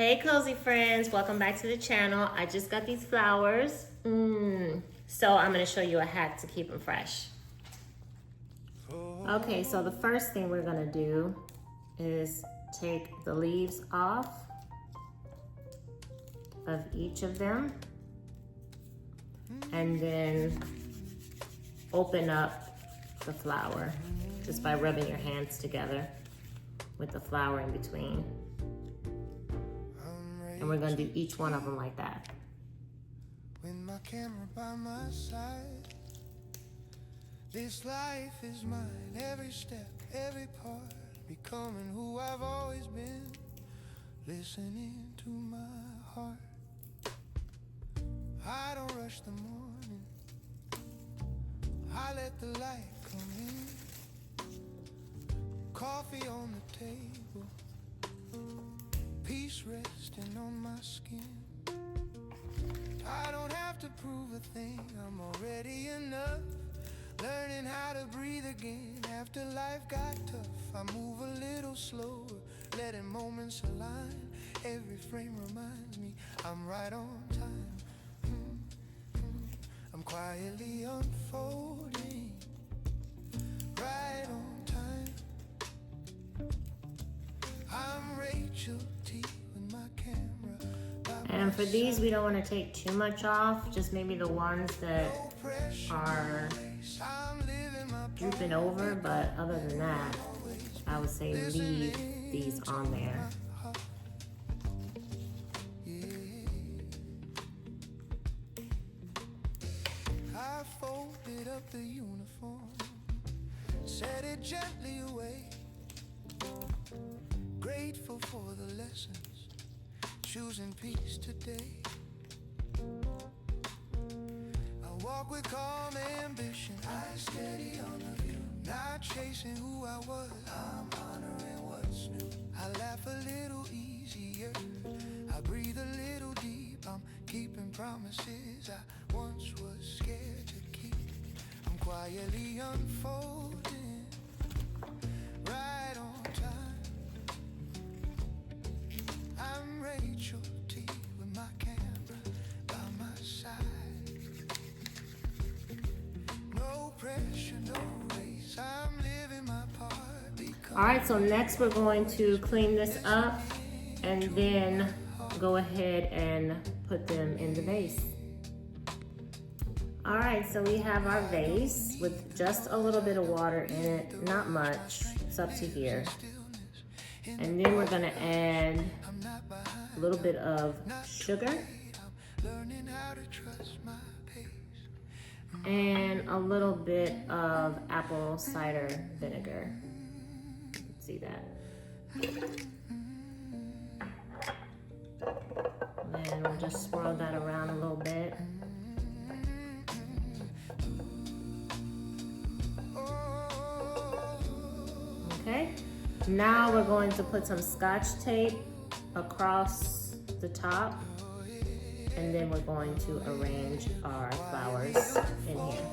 Hey cozy friends, welcome back to the channel. I just got these flowers. So I'm gonna show you a hack to keep them fresh. Okay, so the first thing we're gonna do is take the leaves off of each of them and then open up the flower just by rubbing your hands together with the flower in between. And we're gonna do each one of them like that. With my camera by my side, this life is mine, every step, every part, becoming who I've always been, listening to my heart. I don't rush the morning, I let the light come in. Coffee on the table, peace resting on my skin. I don't have to prove a thing, I'm already enough. Learning how to breathe again after life got tough. I move a little slower, letting moments align. Every frame reminds me I'm right on time. I'm quietly unfolding, right on time. I'm Rachel T with my camera. And for these, we don't want to take too much off, just maybe the ones that are drooping over, but other than that, I would say leave these on there. I folded up the uniform, set it gently away. Grateful for the lessons, choosing peace today. I walk with calm ambition, eyes steady on the view. Not chasing who I was, I'm honoring what's new. I laugh a little easier, I breathe a little deep. I'm keeping promises I once was scared to keep. I'm quietly unfolding, right on time. I'm Rachel T with my camera by my side. No pressure, no race, I'm living my part. All right, so next we're going to clean this up and then go ahead and put them in the vase. All right, so we have our vase with just a little bit of water in it, not much, it's up to here. And then we're gonna add a little bit of sugar and a little bit of apple cider vinegar. See that? And we'll just swirl that around a little bit. Okay, now we're going to put some Scotch tape across the top, and then we're going to arrange our flowers in here.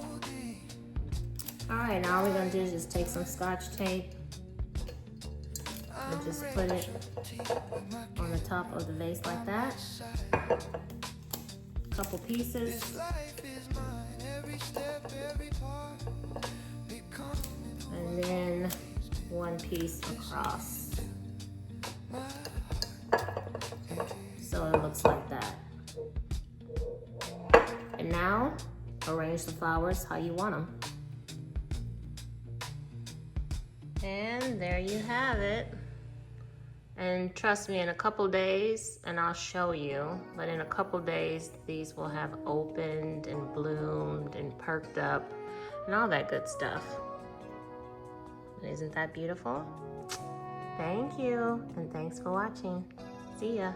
All right, now all we're gonna do is just take some Scotch tape and just put it on the top of the vase like that. A couple pieces. And then one piece across. So it looks like that. And now, arrange the flowers how you want them. And there you have it. And trust me, in a couple days, and I'll show you, but in a couple days, these will have opened and bloomed and perked up and all that good stuff. Isn't that beautiful? Thank you, and thanks for watching. See ya.